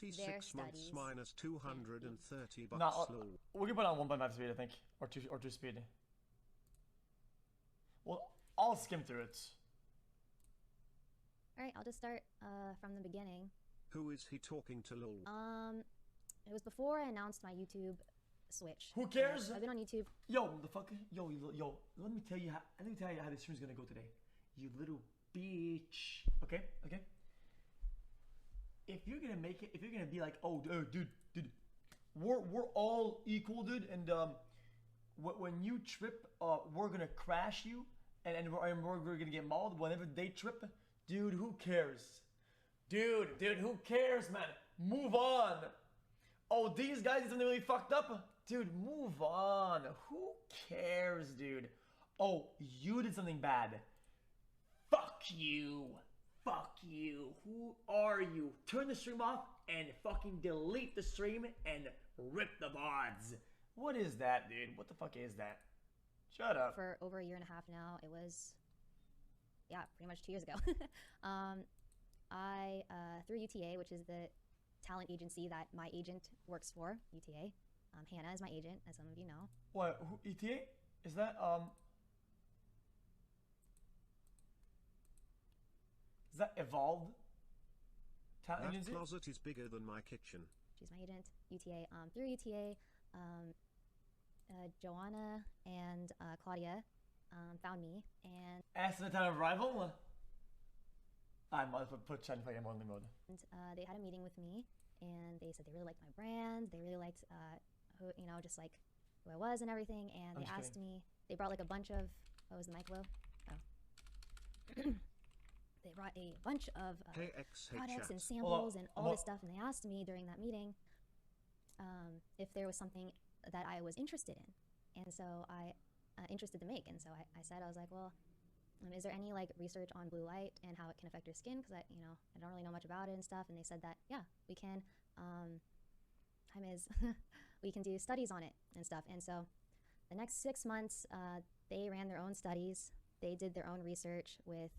their 6 months studies. minus 230 bucks. No, we can put on 1.5 speed, I think, or two speed. Well, I'll skim through it. All right, I'll just start from the beginning. Who is he talking to, lol? It was before I announced my YouTube switch. Who cares? I've been on YouTube. Yo, the fuck, yo. Let me tell you how this stream's gonna go today. You little bitch. Okay. If you're gonna make it, if you're gonna be like, oh, dude, we're all equal, dude, and when you trip, we're gonna crash you, and we're gonna get mauled whenever they trip, dude. Who cares? Dude, who cares, man? Move on. Oh, these guys did something really fucked up, dude. Move on. Who cares, dude? Oh, you did something bad. Fuck you. Fuck you. Who are you? Turn the stream off and fucking delete the stream and rip the VODs. What is that, dude? What the fuck is that? Shut up. For over a year and a half now. It was, yeah, pretty much 2 years ago. Through UTA, which is the talent agency that my agent works for, UTA. Hannah is my agent, as some of you know. What? Who, ETA? Is that Is that Evolved? Talent That agency? closet is bigger than my kitchen. She's my agent, UTA. Through UTA, Joanna and Claudia found me, and As the time of arrival? I must put chat in only mode. they had a meeting with me, and they said they really liked my brand. They really liked, who, you know, just like who I was and everything. And they asked me. They brought like a bunch of. What was the mic low? Oh. They brought a bunch of products and samples and all this stuff, and they asked me during that meeting if there was something that I was interested in, and so I interested to make, and so I said, I was like, well, is there any like research on blue light and how it can affect your skin? Because I don't really know much about it and stuff. And they said that yeah, we can. Hi Miz, we can do studies on it and stuff. And so the next 6 months, they ran their own studies. They did their own research with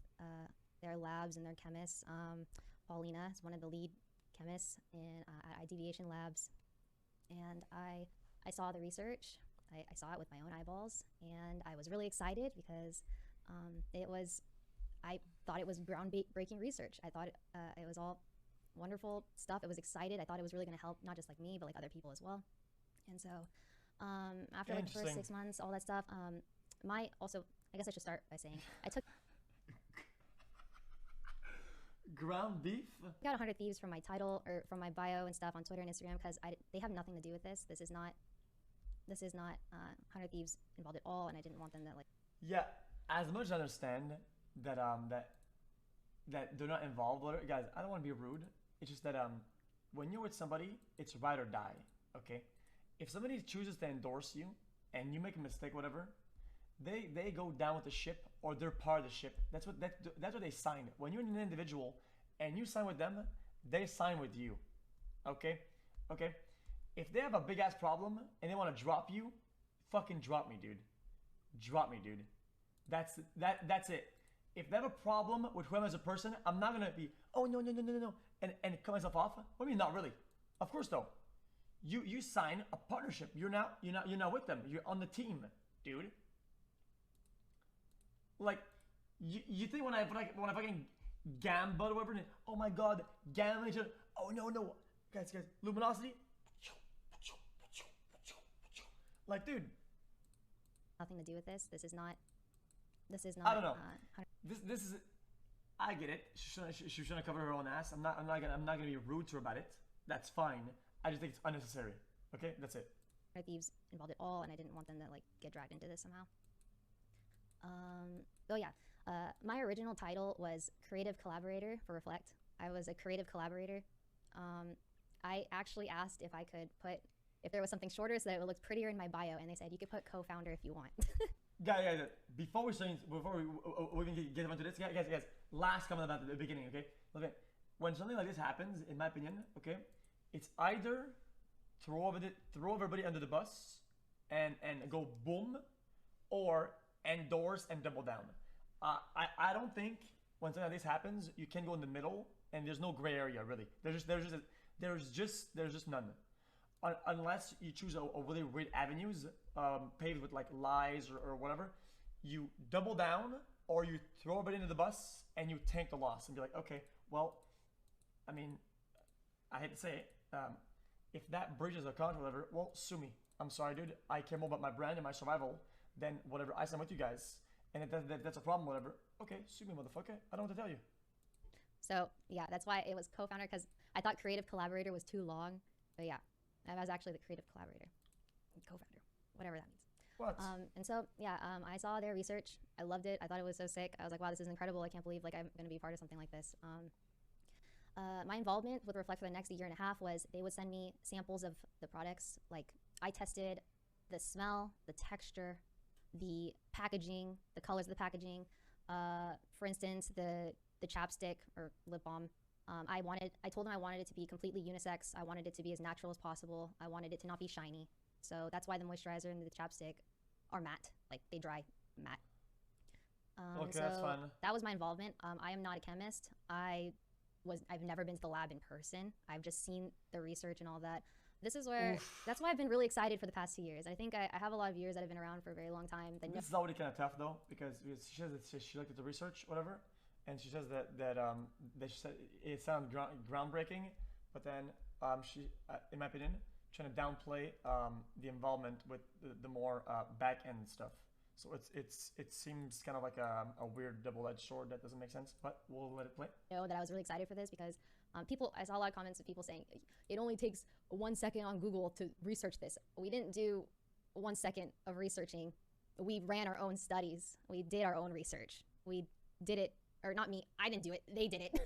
their labs and their chemists. Paulina is one of the lead chemists at Deviation Labs, and I saw the research. I saw it with my own eyeballs, and I was really excited because I thought it was groundbreaking research. I thought it was all wonderful stuff. It was excited. I thought it was really going to help not just like me, but like other people as well. And so after like the first 6 months, all that stuff, I guess I should start by saying I took ground beef. I got 100 Thieves from my title or from my bio and stuff on Twitter and Instagram because they have nothing to do with this. This is not 100 Thieves involved at all, and I didn't want them to like. Yeah, as much as I understand that that they're not involved, whatever, guys. I don't want to be rude. It's just that when you're with somebody, it's ride or die. Okay, if somebody chooses to endorse you and you make a mistake, whatever, they go down with the ship or they're part of the ship. That's what they sign. When you're an individual and you sign with them, they sign with you. Okay. If they have a big ass problem and they want to drop you, fucking drop me, dude. Drop me, dude. That's it. If they have a problem with whoever as a person, I'm not gonna be, oh no, and cut myself off. What do you mean not really? Of course though. You sign a partnership. You're not with them. You're on the team, dude. Like you think when I fucking gamba or whatever, oh my god, gamba, oh no, guys, luminosity. Like, dude, nothing to do with this. This is not. I don't know. This is. I get it. She shouldn't cover her own ass. I'm not gonna be rude to her about it. That's fine. I just think it's unnecessary. Okay, that's it. Thieves involved at all, and I didn't want them to like get dragged into this somehow. Oh yeah. My original title was creative collaborator for Rflct. I was a creative collaborator. I actually asked if I could put. If there was something shorter so that it would look prettier in my bio, and they said you could put co-founder if you want. Guys, before we even get into this, guys, last comment about the beginning, okay? When something like this happens, in my opinion, okay, it's either throw everybody under the bus and go boom, or endorse and double down. I don't think when something like this happens, you can go in the middle, and there's no gray area really. There's just none. Unless you choose a really weird avenues, paved with like lies or whatever, you double down or you throw a bit into the bus and you tank the loss and be like, okay, well, I mean, I hate to say it, if that breaches a contract or whatever, well, sue me. I'm sorry, dude. I care more about my brand and my survival than whatever. I stand with you guys, and if that's a problem, whatever. Okay, sue me, motherfucker. I don't know what to tell you. So yeah, that's why it was co-founder, because I thought creative collaborator was too long. But yeah, I was actually the creative collaborator, co-founder, whatever that means. What? And so yeah, I saw their research. I loved it. I thought it was so sick. I was like, wow, this is incredible. I can't believe like I'm going to be part of something like this. My involvement with Rflct for the next year and a half was they would send me samples of the products. Like I tested the smell, the texture, the packaging, the colors of the packaging. For instance, the chapstick or lip balm. I told them I wanted it to be completely unisex. I wanted it to be as natural as possible. I wanted it to not be shiny. So that's why the moisturizer and the chapstick are matte. Like they dry matte. Okay, so that's fine. that was my involvement. I am not a chemist. I've never been to the lab in person. I've just seen the research and all that. This is where, that's why I've been really excited for the past 2 years. I think I have a lot of viewers that have been around for a very long time. This is already kind of tough though, because she says that she looked at the research, whatever, and she says that she said it sounded groundbreaking, but then she, in my opinion, trying to downplay the involvement with the more back end stuff. So it seems kind of like a weird double-edged sword that doesn't make sense, but we'll let it play. Know that I was really excited for this because I saw a lot of comments of people saying it only takes 1 second on Google to research this. We didn't do 1 second of researching. We ran our own studies. We did our own research. We did it, or not me, I didn't do it, they did it,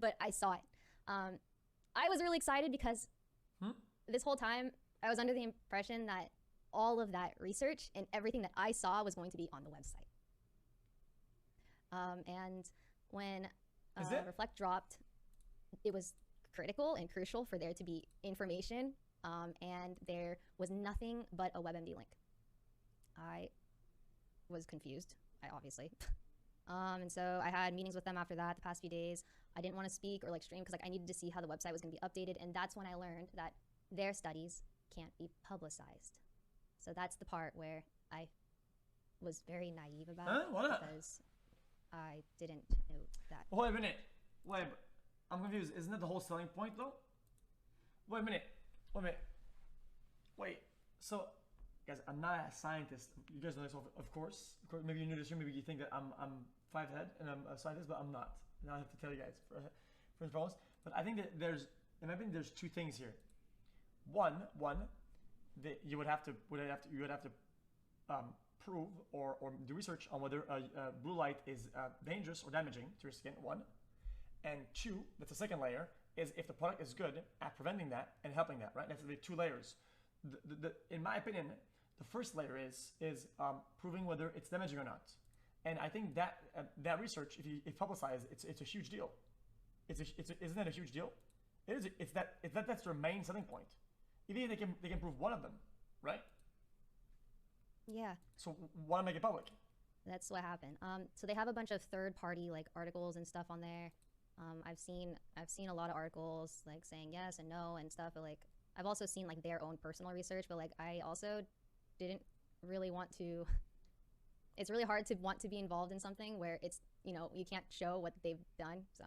but I saw it. I was really excited because this whole time I was under the impression that all of that research and everything that I saw was going to be on the website. And when Rflct dropped, it was critical and crucial for there to be information, and there was nothing but a WebMD link. I was confused, obviously. And so I had meetings with them after that the past few days. I didn't want to speak or like stream because like I needed to see how the website was going to be updated, and that's when I learned that their studies can't be publicized. So that's the part where I was very naive about because I didn't know that. Wait a minute. Wait, I'm confused. Isn't that the whole selling point though? Wait a minute. Wait. So, guys, I'm not a scientist. You guys know this, of course. Maybe you're new to this room. Maybe you think that I'm 5 head and I'm a scientist, but I'm not. Now I have to tell you guys first and foremost. But I think that in my opinion, there's 2 things here. One. That you would have to prove or do research on whether blue light is dangerous or damaging to your skin. 1, and 2. That's the second layer. Is if the product is good at preventing that and helping that. Right. That's the 2 layers. In my opinion, the first layer is proving whether it's damaging or not. And I think that research, if publicized, it's a huge deal. Isn't that a huge deal? It is. That's their main selling point. Even if they can prove one of them, right? Yeah. So why not make it public? That's what happened. So they have a bunch of third-party like articles and stuff on there. I've seen a lot of articles like saying yes and no and stuff, but like I've also seen like their own personal research, but like I also didn't really want to. It's really hard to want to be involved in something where it's, you know, you can't show what they've done. So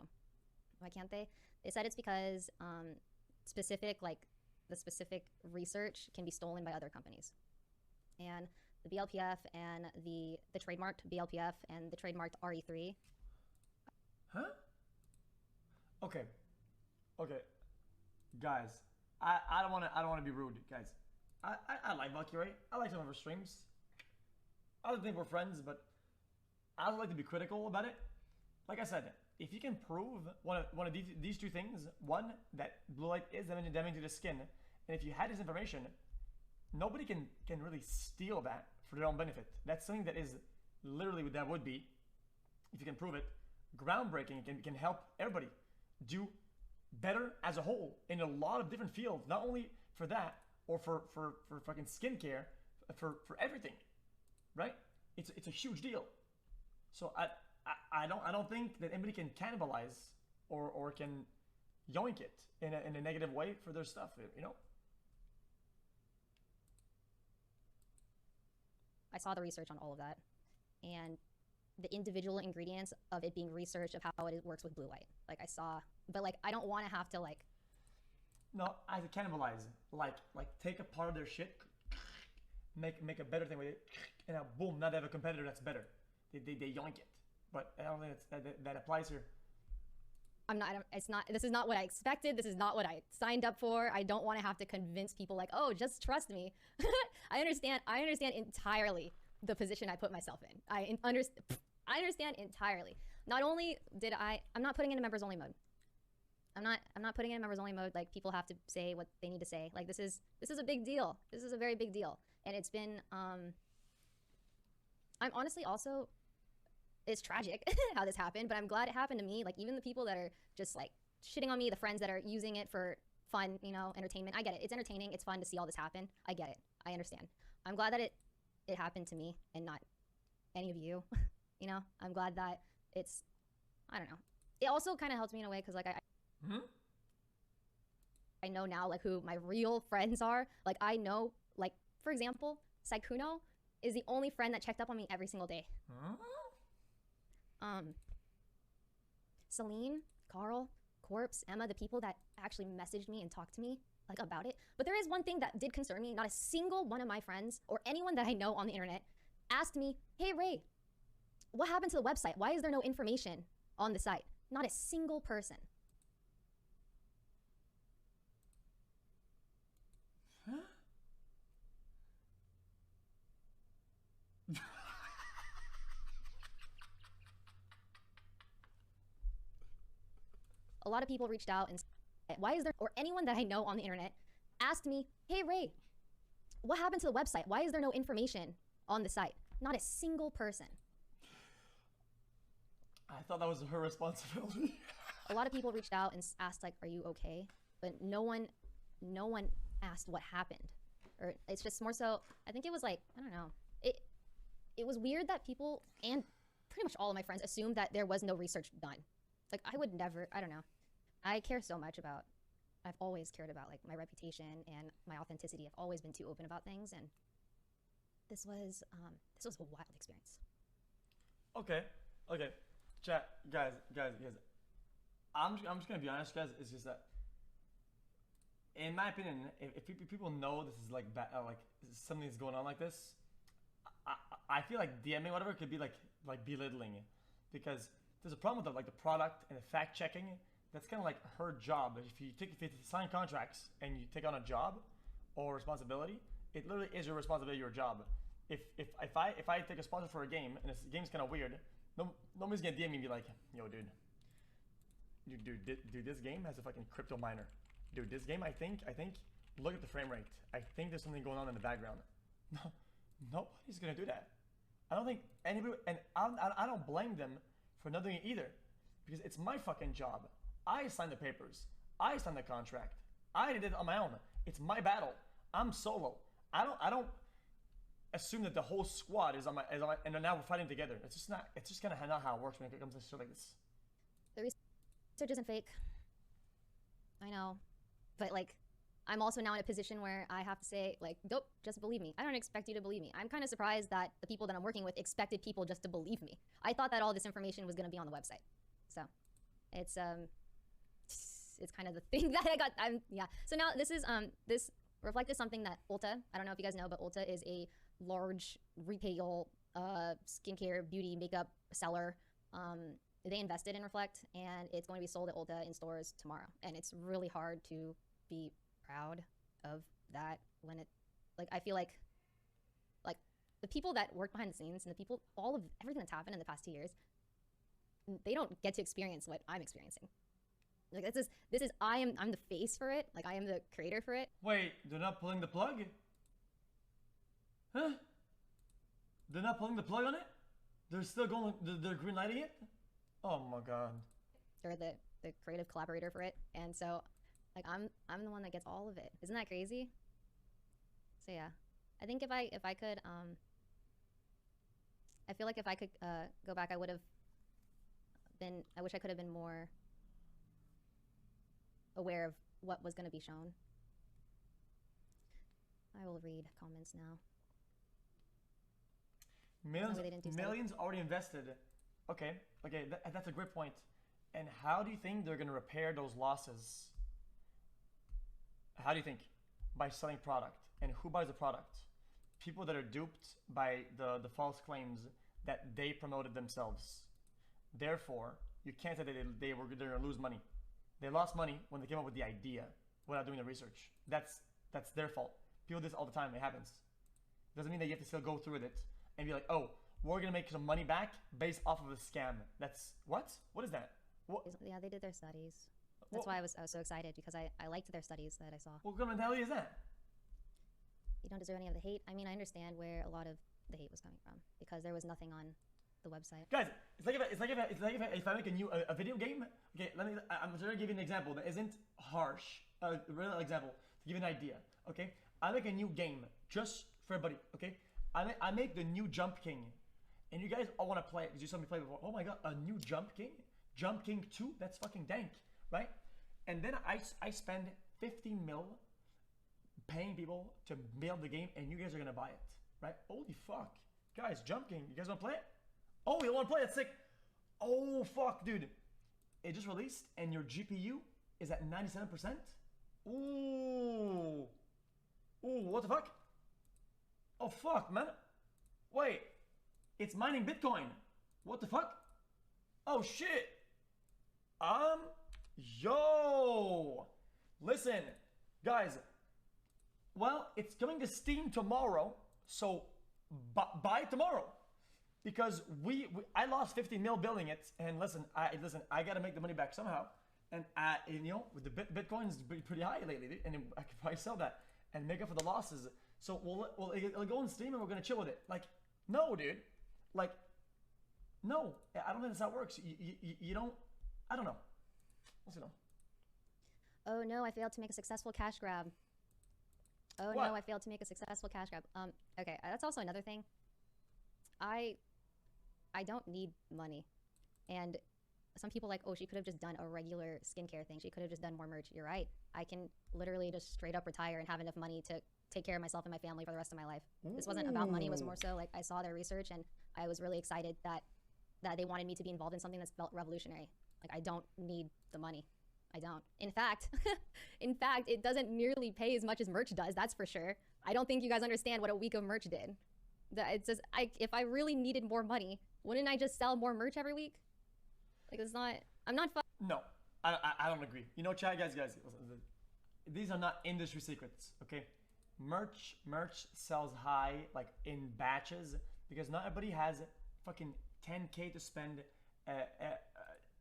why can't they? They said it's because the specific research can be stolen by other companies. And the BLPF and the trademarked BLPF and the trademarked RE3. Huh? Okay. Guys, I don't want to be rude, guys. I like Valkyrae. I like some of her streams. I don't think we're friends, but I would like to be critical about it. Like I said, if you can prove one of these 2 things, 1, that blue light is damaging to the skin, and if you had this information, nobody can really steal that for their own benefit. That's something that is literally what that would be, if you can prove it, groundbreaking. It can help everybody do better as a whole in a lot of different fields, not only for that or for fucking skincare, for everything, right? It's a huge deal. So I don't think that anybody can cannibalize or can yoink it in a negative way for their stuff, you know? I saw the research on all of that, and the individual ingredients of it being researched of how it works with blue light. Like I saw, but like I don't want to have to like. No, I cannibalize. Like take a part of their shit, make a better thing with it, and now boom, now they have a competitor that's better. They yoink it. But I don't think that applies here. I'm not. It's not. This is not what I expected. This is not what I signed up for. I don't want to have to convince people like, oh, just trust me. I understand. I understand entirely the position I put myself in. I understand entirely. Not only did I'm not putting it in members only mode. I'm not putting it in members only mode. Like people have to say what they need to say. Like this is a big deal. This is a very big deal. And it's been. I'm honestly also. It's tragic how this happened, but I'm glad it happened to me. Like even the people that are just like shitting on me, the friends that are using it for fun, you know, entertainment. I get it. It's entertaining. It's fun to see all this happen. I get it. I understand. I'm glad that it happened to me and not any of you. You know, I'm glad that it's, I don't know. It also kind of helps me in a way because like I know now like who my real friends are. Like I know, like for example, Saikuno is the only friend that checked up on me every single day. Celine, Carl, Corpse, Emma, the people that actually messaged me and talked to me like about it. But there is one thing that did concern me. Not a single one of my friends or anyone that I know on the internet asked me, hey Ray, what happened to the website? Why is there no information on the site? Not a single person. Huh? A lot of people reached out and said, why is there, or anyone that I know on the internet asked me, hey Ray, what happened to the website? Why is there no information on the site? Not a single person. I thought that was her responsibility. A lot of people reached out and asked like, are you okay? But no one asked what happened. Or it's just more so, I think it was like, I don't know. It was weird that people, and pretty much all of my friends, assumed that there was no research done. Like I would never, I don't know. I care so much about, I've always cared about like my reputation and my authenticity. I've always been too open about things, and this was a wild experience. Okay. Chat, guys. I'm just gonna be honest, guys. It's just that, in my opinion, if people know this is like bad, like something's going on like this, I feel like DMing whatever could be like belittling it, because there's a problem with the product and the fact checking. That's kind of like her job. If you sign contracts and you take on a job or responsibility, it literally is your responsibility, your job. If I take a sponsor for a game and this game's kind of weird, nobody's gonna DM me and be like, yo, dude, this game has a fucking crypto miner. Dude, this game, I think, look at the frame rate. I think there's something going on in the background. No, nobody's gonna do that. I don't think anybody, and I don't blame them for not doing it either, because it's my fucking job. I signed the papers. I signed the contract. I did it on my own. It's my battle. I'm solo. I don't assume that the whole squad is on my, and now we're fighting together. It's just not. It's just kind of not how it works when it comes to shit like this. The research isn't fake. I know, but like, I'm also now in a position where I have to say like, nope, just believe me. I don't expect you to believe me. I'm kind of surprised that the people that I'm working with expected people just to believe me. I thought that all this information was going to be on the website. So it's kind of the thing that I got. Yeah. So now this is this Rflct is something that Ulta, I don't know if you guys know, but Ulta is a large retail skincare, beauty, makeup seller. They invested in Rflct, and it's going to be sold at Ulta in stores tomorrow. And it's really hard to be proud of that when it, like, I feel like the people that work behind the scenes and the people, all of everything that's happened in the past 2 years, they don't get to experience what I'm experiencing. Like this is I'm the face for it. Like I am the creator for it. Wait, they're not pulling the plug? Huh? They're not pulling the plug on it? They're still going, they're green lighting it? Oh my god. They're the creative collaborator for it. And so like I'm the one that gets all of it. Isn't that crazy? So yeah. I think if I could I feel like if I could go back, I would have been, I wish I could have been more aware of what was going to be shown. I will read comments now. Millions already invested. Okay, that's a great point. And how do you think they're going to repair those losses? How do you think? By selling product. And who buys the product? People that are duped by the false claims that they promoted themselves. Therefore, you can't say that they were going to lose money. They lost money when they came up with the idea without doing the research. That's their fault. People do this all the time. It happens. Doesn't mean that you have to still go through with it and be like, oh, we're going to make some money back based off of a scam. That's what? What is that? What? Yeah, they did their studies. That's why I was so excited, because I liked their studies that I saw. What kind of mentality is that? You don't deserve any of the hate. I mean, I understand where a lot of the hate was coming from, because there was nothing on the website. Guys, it's like if I make a video game. Okay, I'm going to give you an example that isn't harsh. A real example to give you an idea. Okay, I make a new game just for everybody. Okay, I make the new Jump King, and you guys all want to play it because you saw me play before. Oh my god, a new Jump King, Jump King 2. That's fucking dank, right? And then I spend 15 mil paying people to build the game, and you guys are gonna buy it, right? Holy fuck, guys, Jump King, you guys wanna play it? Oh, you wanna play it? Sick. Oh fuck, dude, it just released, and your GPU is at 97%. Ooh, what the fuck? Oh fuck, man. Wait, it's mining Bitcoin. What the fuck? Oh shit. Yo, listen, guys. Well, it's coming to Steam tomorrow, so buy it tomorrow, because I lost 50 mil building it, and listen, I gotta make the money back somehow, and you know, with the Bitcoin's pretty high lately, dude, and I could probably sell that and make up for the losses. So it'll go on Steam, and we're gonna chill with it. Like, no, dude, like, no, I don't think that's how it works. You don't. I don't know. Let's see. Oh no, I failed to make a successful cash grab. Oh what? No, I failed to make a successful cash grab. Okay, that's also another thing. I don't need money. And some people like, oh, she could have just done a regular skincare thing. She could have just done more merch. You're right. I can literally just straight up retire and have enough money to take care of myself and my family for the rest of my life. Ooh. This wasn't about money. It was more so like I saw their research, and I was really excited that they wanted me to be involved in something that's felt revolutionary. Like, I don't need the money. I don't. In fact, it doesn't nearly pay as much as merch does. That's for sure. I don't think you guys understand what a week of merch did. It's just, if I really needed more money, wouldn't I just sell more merch every week? Like, it's not. I'm not. No, I don't agree. You know, chat, guys, these are not industry secrets. Okay, merch sells high, like in batches, because not everybody has fucking 10K to spend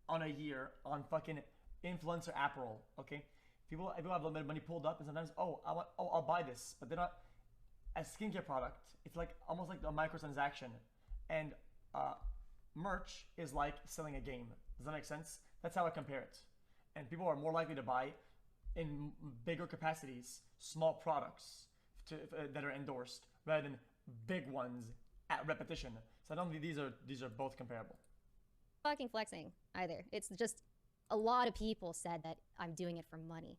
on a year on fucking influencer apparel. Okay, people have a little bit of money pulled up, and sometimes I'll buy this, but they're not a skincare product. It's like almost like a microtransaction, and merch is like selling a game. Does that make sense? That's how I compare it. And people are more likely to buy in bigger capacities small products that are endorsed rather than big ones at repetition. So I don't think these are both comparable. Fucking flexing either. It's just a lot of people said that I'm doing it for money,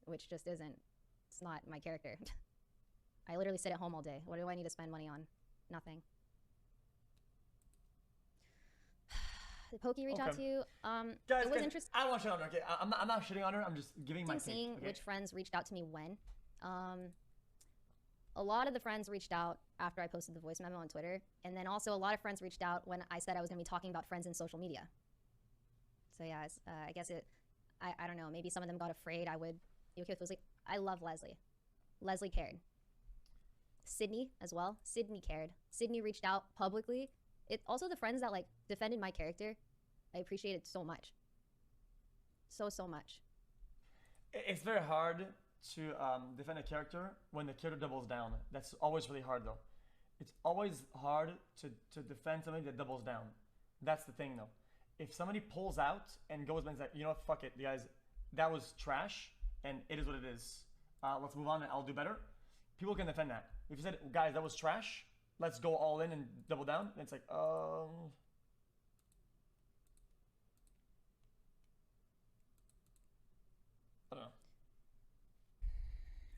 which just isn't. It's not my character. I literally sit at home all day. What do I need to spend money on? Nothing. Did Pokey reach out to you? Guys, it was interesting. I don't want to shit on her. Okay, I'm not shitting on her. I'm just giving my take. Seeing okay? which friends reached out to me when. A lot of the friends reached out after I posted the voice memo on Twitter, and then also a lot of friends reached out when I said I was going to be talking about friends in social media. So yeah, I guess I don't know. Maybe some of them got afraid I would be okay with Leslie. I love Leslie. Leslie cared. Sydney as well. Sydney cared. Sydney reached out publicly. It also the friends that like defended my character. I appreciate it so much. So much. It's very hard to defend a character when the character doubles down. That's always really hard though. It's always hard to defend something that doubles down. That's the thing though. If somebody pulls out and goes and says, you know what, fuck it, guys, that was trash and it is what it is. Let's move on and I'll do better. People can defend that. If you said, guys, that was trash, let's go all in and double down, and it's like,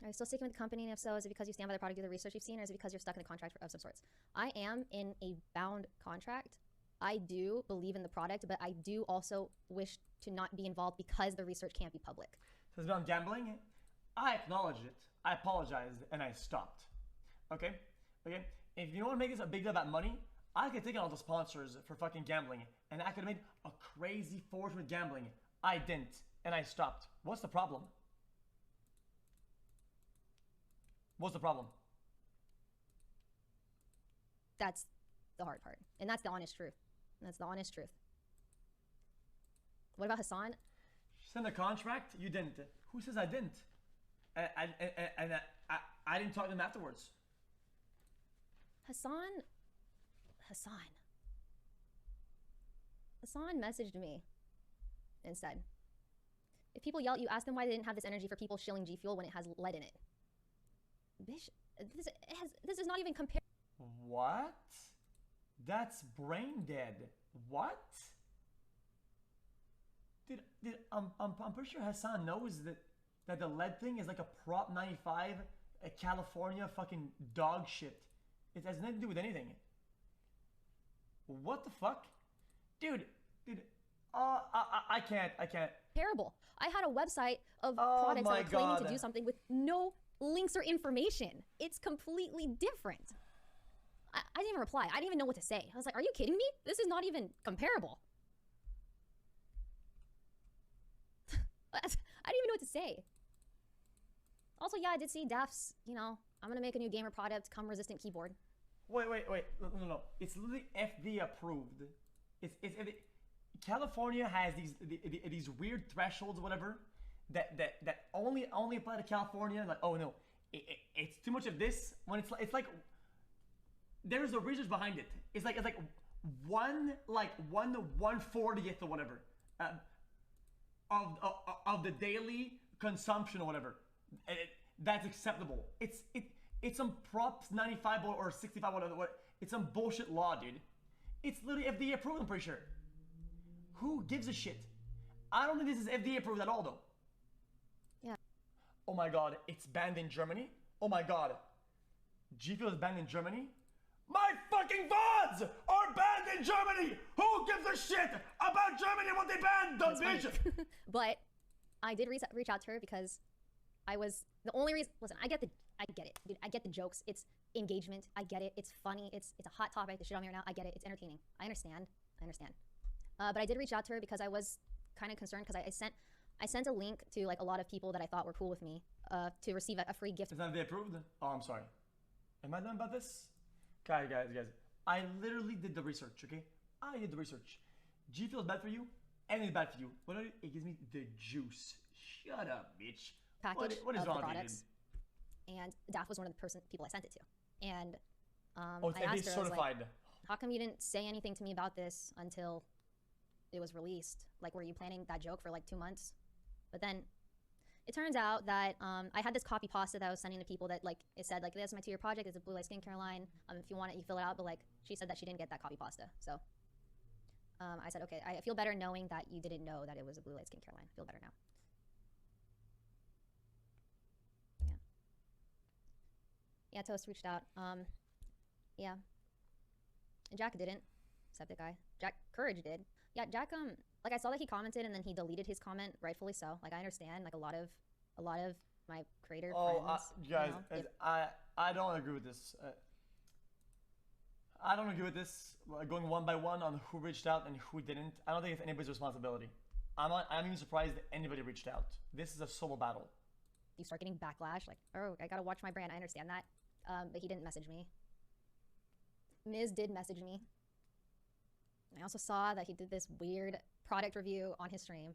Are you still sticking with the company? And if so, is it because you stand by the product, do the research you've seen, or is it because you're stuck in a contract of some sorts? I am in a bound contract. I do believe in the product, but I do also wish to not be involved because the research can't be public. So it's about gambling. I acknowledged it. I apologized, and I stopped. Okay? Okay? If you don't want to make this a big deal about money, I could take out all the sponsors for fucking gambling, and I could have made a crazy fortune with gambling. I didn't, and I stopped. What's the problem? What's the problem? That's the hard part. And that's the honest truth. That's the honest truth. What about Hassan? She signed a contract? You didn't. Who says I didn't? And I didn't talk to him afterwards. Hassan messaged me and said, if people yell at you, ask them why they didn't have this energy for people shilling G Fuel when it has lead in it. Bitch, this is not even compared. What? That's brain dead. What? I'm pretty sure Hassan knows that the lead thing is like a Prop 95, a California fucking dog shit. It has nothing to do with anything. What the fuck? Dude, I can't. Terrible. I had a website of products that were claiming to do something with no links or information. It's completely different. I didn't even reply. I didn't even know what to say. I was like, are you kidding me? This is not even comparable. I didn't even know what to say. Also, yeah, I did see Daft's, you know, I'm going to make a new gamer product, come resistant keyboard. Wait. No. It's literally FDA approved. It's California has these weird thresholds or whatever that only apply to California. Like, oh no, it's too much of this. When it's like there's a research behind it. It's like 1/140th or whatever of the daily consumption or whatever. That's acceptable. It's some Props 95 or 65 whatever. It's some bullshit law, dude. It's literally FDA approved, I'm pretty sure. Who gives a shit? I don't think this is FDA approved at all, though. Yeah. Oh my god, it's banned in Germany? Oh my god. G Fuel is banned in Germany? My fucking VODs are banned in Germany! Who gives a shit about Germany and what they banned, dumb bitch? But I did reach out to her because I was the only reason. Listen, I get it, dude. I get the jokes. It's engagement. I get it. It's funny. It's a hot topic to shit on me right now. I get it. It's entertaining. I understand. But I did reach out to her because I was kind of concerned because I sent a link to like a lot of people that I thought were cool with me to receive a free gift. Is that they approved? Oh, I'm sorry. Am I done about this? Guys. I literally did the research. Okay, I did the research. G Fuel is bad for you, and it's bad for you. But it gives me the juice. Shut up, bitch. Package what is of wrong the products, and Daft was one of the people I sent it to, and it's I asked her, certified. I was like, how come you didn't say anything to me about this until it was released? Like, were you planning that joke for like 2 months? But then it turns out that I had this copy pasta that I was sending to people that like it said like, this is my 2-year project, it's a blue light skincare line, if you want it you fill it out, but like she said that she didn't get that copy pasta, so I said okay, I feel better knowing that you didn't know that it was a blue light skincare line. I feel better now. Yeah, Toast reached out. Yeah. And Jack didn't. Septic guy. Jack Courage did. Yeah, Jack, like I saw that he commented and then he deleted his comment, rightfully so. Like I understand, like a lot of my creator friends. Guys, you know, I don't agree with this. I don't agree with this. Going one by one on who reached out and who didn't. I don't think it's anybody's responsibility. I'm even surprised that anybody reached out. This is a solo battle. You start getting backlash, like, oh, I gotta watch my brand. I understand that. But he didn't message me. Miz did message me. I also saw that he did this weird product review on his stream.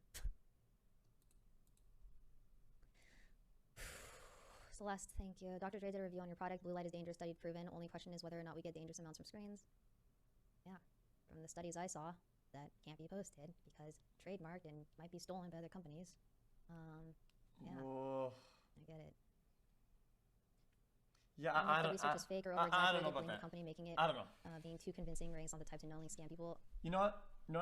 Celeste, thank you. Dr. Dre did a review on your product. Blue light is dangerous, studied, proven. Only question is whether or not we get dangerous amounts from screens. Yeah, from the studies I saw, that can't be posted because trademarked and might be stolen by other companies. Yeah, Whoa. I get it. Yeah, I don't know if the research is fake or over-exaggerated, blame the company making it. I don't know. Being too convincing, Ray's not the type to knowingly scam people. You know what?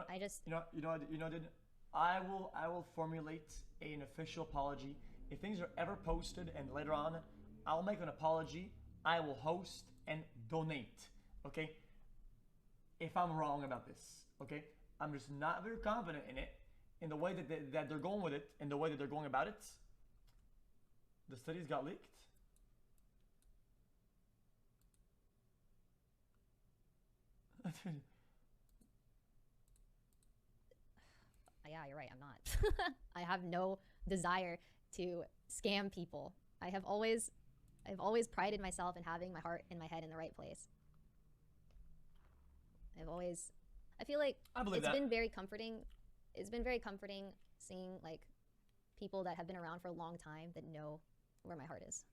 I just. You know, dude. I will formulate an official apology If things are ever posted and later on, I'll make an apology. I will host and donate. Okay? If I'm wrong about this, okay? I'm just not very confident in it, in the way that they're going with it, in the way that they're going about it. The studies got leaked. Yeah, you're right. I'm not. I have no desire to scam people. I've always prided myself in having my heart and my head in the right place. I feel like it's been very comforting. It's been very comforting seeing like people that have been around for a long time that know where my heart is.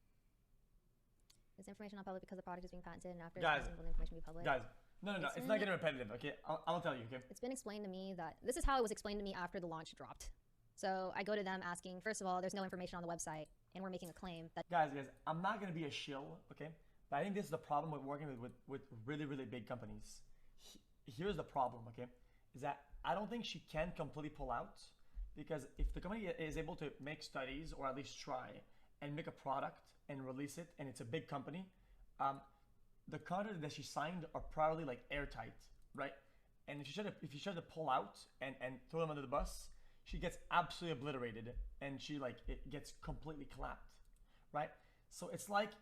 Is information not public because the product is being patented and after will the information be public? Guys, no. It's not getting repetitive, okay? I'll tell you, okay? It's been explained to me that this is how it was explained to me after the launch dropped. So I go to them asking, first of all, there's no information on the website and we're making a claim that... Guys, I'm not going to be a shill, okay? But I think this is the problem with working with really, really big companies. Here's the problem, okay? Is that I don't think she can completely pull out, because if the company is able to make studies or at least try and make a product and release it, and it's a big company, the contracts that she signed are probably like airtight, right? And if you try to pull out and throw them under the bus, she gets absolutely obliterated, and it gets completely clapped, right? So it's like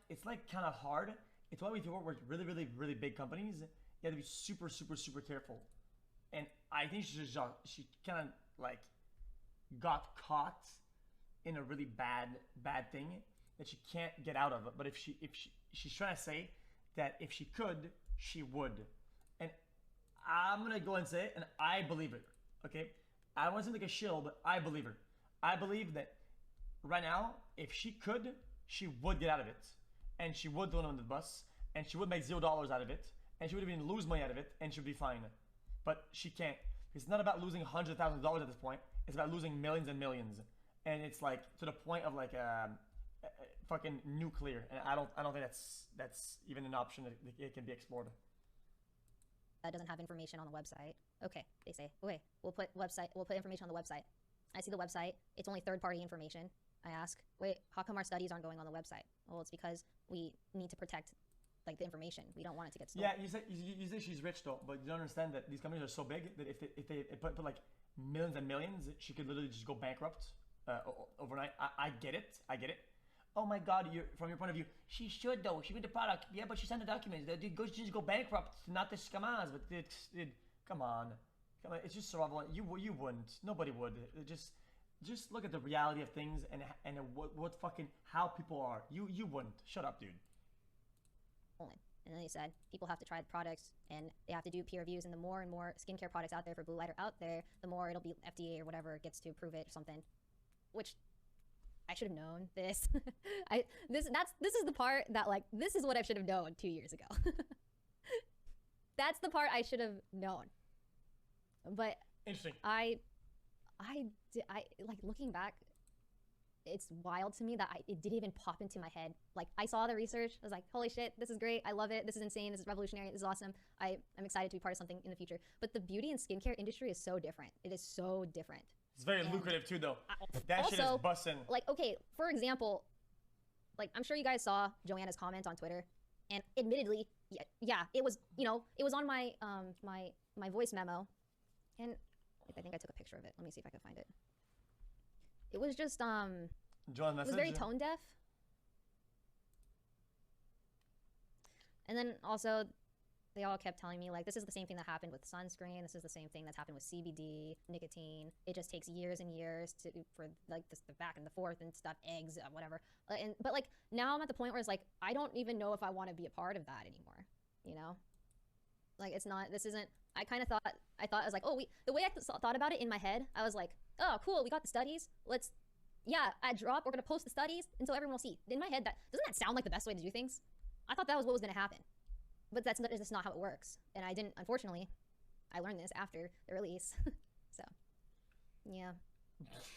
kind of hard. It's why if you work with really, really, really big companies, you have to be super, super, super careful. And I think she kind of like got caught in a really bad thing that she can't get out of. But if she's trying to say that if she could, she would. And I'm gonna go and say it, and I believe it. Okay, I don't want to sound like a shill, but I believe her. I believe that right now, if she could, she would get out of it, and she would throw it on the bus, and she would make $0 out of it, and she would even lose money out of it, and she'd be fine. But she can't. It's not about losing $100,000 at this point. It's about losing millions and millions, and it's like to the point of like fucking nuclear. And I don't think that's even an option that it can be explored. That doesn't have information on the website. Okay, they say, okay, we'll put information on the website. I see the website. It's only third-party information. I ask, wait, how come our studies aren't going on the website? Well, it's because we need to protect like the information. We don't want it to get stolen. Yeah, you say she's rich though, but you don't understand that these companies are so big that if they put like millions and millions, she could literally just go bankrupt overnight. I get it. Oh my God, from your point of view, she should though. She made the product. Yeah, but she signed the documents. They just go bankrupt, not the scammers. But come on. It's just survival. You wouldn't. Nobody would. Just look at the reality of things and what fucking how people are. You wouldn't. Shut up, dude. And then they said people have to try the products and they have to do peer reviews, and the more and more skincare products out there for blue light are out there, the more it'll be FDA or whatever gets to approve it or something. Which I should have known this. This is the part that like this is what I should have known 2 years ago. That's the part I should have known. But interesting. I like looking back, it's wild to me that it didn't even pop into my head. Like I saw the research, I was like, holy shit, this is great, I love it, this is insane, this is revolutionary, this is awesome. I'm excited to be part of something in the future. But the beauty and skincare industry is so different. It is so different. It's very lucrative too though. That also, shit is bussin'. Like, okay, for example, like I'm sure you guys saw Joanna's comment on Twitter, and admittedly, yeah, it was, you know, it was on my my voice memo, and I think I took a picture of it. Let me see if I can find it. It was just it was very tone deaf. And then also they all kept telling me like this is the same thing that happened with sunscreen, this is the same thing that's happened with CBD, nicotine. It just takes years and years for like this the back and the forth and stuff, eggs, whatever. But like now I'm at the point where it's like I don't even know if I want to be a part of that anymore, you know? Like it's not, this isn't, I thought I was like, oh, the way I thought about it in my head, I was like, oh, cool, we got the studies. At drop, we're gonna post the studies, and so everyone will see. In my head, doesn't that sound like the best way to do things? I thought that was what was gonna happen. But that's not how it works. And I didn't, unfortunately, I learned this after the release. So, yeah.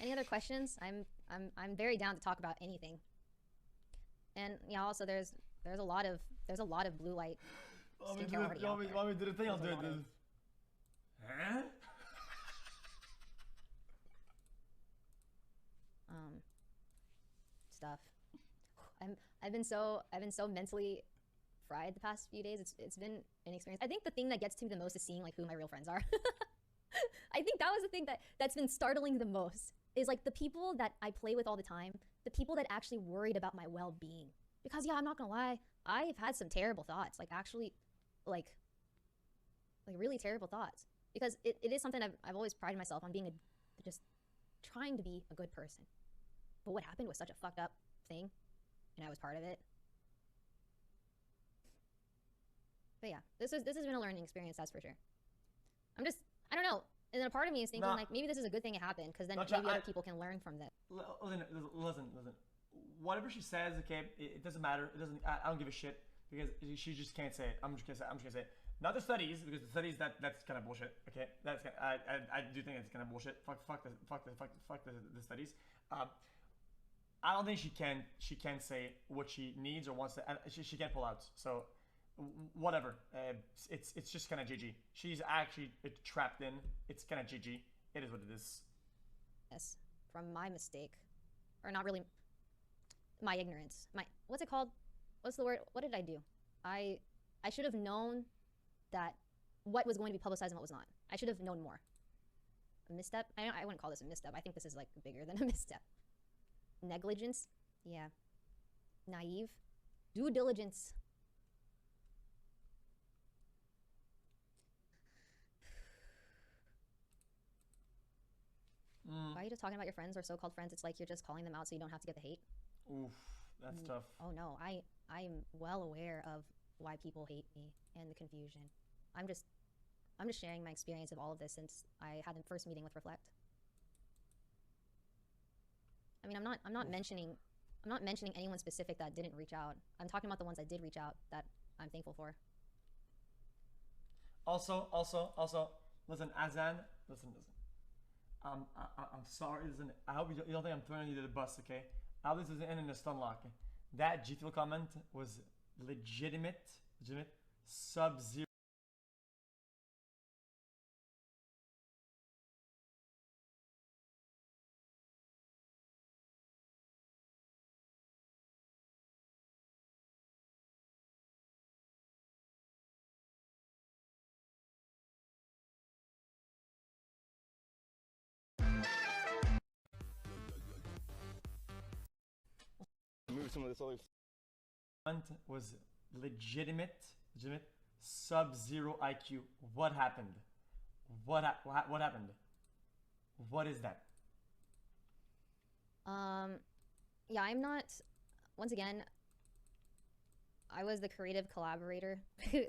Any other questions? I'm very down to talk about anything. And yeah, also there's a lot of blue light skincare already out there. Want me to do the thing? I'll do it. Huh? stuff. I've been so mentally fried the past few days. It's been an experience. I think the thing that gets to me the most is seeing like who my real friends are. I think that was the thing that's been startling the most, is like the people that I play with all the time, the people that actually worried about my well-being. Because yeah, I'm not gonna lie, I've had some terrible thoughts, like actually like really terrible thoughts. Because it is something I've always prided myself on being just trying to be a good person. But what happened was such a fucked up thing, and I was part of it. But yeah, this has been a learning experience, that's for sure. I don't know. And then a part of me is thinking like maybe this is a good thing it happened, because then maybe other people can learn from this. Listen. Whatever she says, okay, it doesn't matter. It doesn't. I don't give a shit, because she just can't say it. I'm just gonna say it. Not the studies, because the studies that's kind of bullshit. Okay, I do think it's kind of bullshit. Fuck the studies. I don't think she can say what she needs or wants to. She can't pull out. So whatever. It's just kind of GG. She's actually trapped in. It's kind of GG. It is what it is. Yes, from my mistake, or not really. My ignorance. What's it called? What's the word? What did I do? I should have known that what was going to be publicized and what was not. I should have known more. A misstep? I wouldn't call this a misstep. I think this is like bigger than a misstep. Negligence? Yeah. Naive? Due diligence. Why are you just talking about your friends or so-called friends? It's like you're just calling them out so you don't have to get the hate. Oof, that's tough. Oh no, I'm well aware of why people hate me and the confusion. I'm just sharing my experience of all of this since I had the first meeting with Rflct. I mean, I'm not mentioning anyone specific that didn't reach out. I'm talking about the ones that did reach out that I'm thankful for. Also, listen, Azan, listen. I'm sorry. Listen, I hope you don't think I'm throwing you to the bus, okay? I hope this doesn't end in a stun lock. That G Fuel comment was legitimate sub-zero. Move some of this other Was legitimate sub-zero IQ. What happened? What happened? What is that? Yeah, I'm not. Once again, I was the creative collaborator.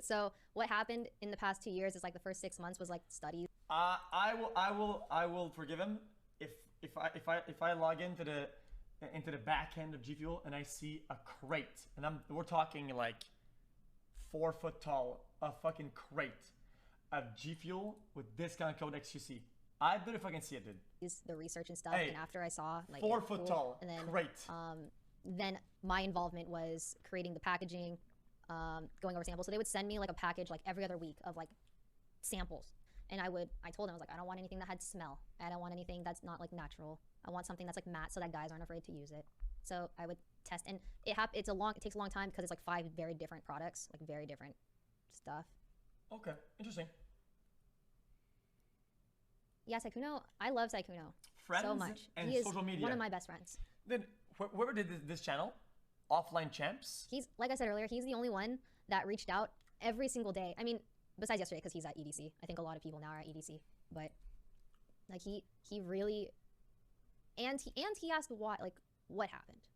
So what happened in the past 2 years is like the first 6 months was like studies. I will forgive him if I log into the back end of G Fuel and I see a crate, and we're talking like 4 foot tall, a fucking crate of G Fuel with discount code XQC. I bet if I can see it, dude. The research and stuff, and after I saw like 4 foot tall, and then crate. Then my involvement was creating the packaging, going over samples. So they would send me like a package like every other week of like samples, and I told them, I was like, I don't want anything that had smell. I don't want anything that's not like natural. I want something that's like matte so that guys aren't afraid to use it. So I would test, and it takes a long time because it's like 5 very different products, like very different stuff. Okay, interesting. Yeah, Saikuno, I love Saikuno so much. And he is social media. one of my best friends. Then whoever did this channel, Offline Champs. He's, like I said earlier, he's the only one that reached out every single day. I mean, besides yesterday because he's at EDC. I think a lot of people now are at EDC, but like he really, and he asked what happened.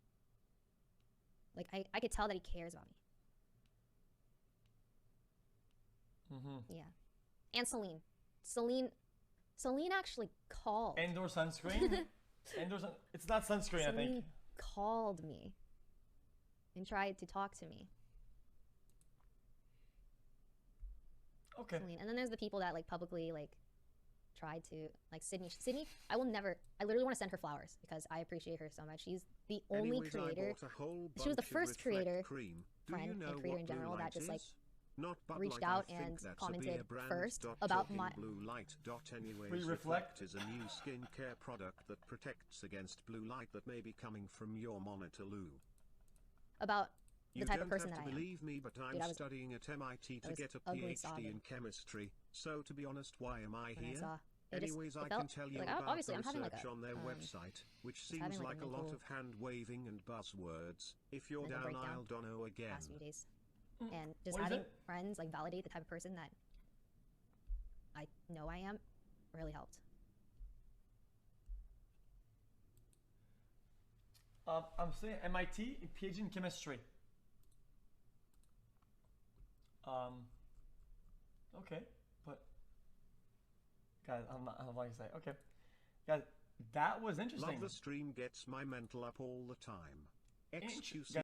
Like I could tell that he cares about me. Yeah, and Celine actually called. Indoor sunscreen. It's not sunscreen, Celine I think. Called me and tried to talk to me. Okay. Celine. And then there's the people that like publicly like tried to, like Sydney, I literally want to send her flowers because I appreciate her so much. She's the only creator. She was the first creator, friend, and creator in general that just like Not Bud reached Light, out I think and that's a commented beer brand. first about Talking my blue light. Anyways, Free Rflct. Rflct is a new skincare product that protects against blue light that may be coming from your monitor, Lou. about the You type don't of person have that to I am. believe me, but I'm Dude, I was- studying at MIT to was get a ugly PhD sobbing in chemistry. So to be honest, why am I When I here? saw it, Anyways, it I felt can tell you like, about obviously the I'm having like research a on their website, which having, seems like, like a a lot mental- of hand waving and buzzwords. If you're mental down, breakdown I'll dunno again. past few days, and just What is having it? friends like validate the type of person that I know I am really helped. I'm saying MIT, PhD in chemistry. Okay, but guys, I'm not going to say. Okay, guys, that was interesting. Love the stream, gets my mental up all the time. XQC.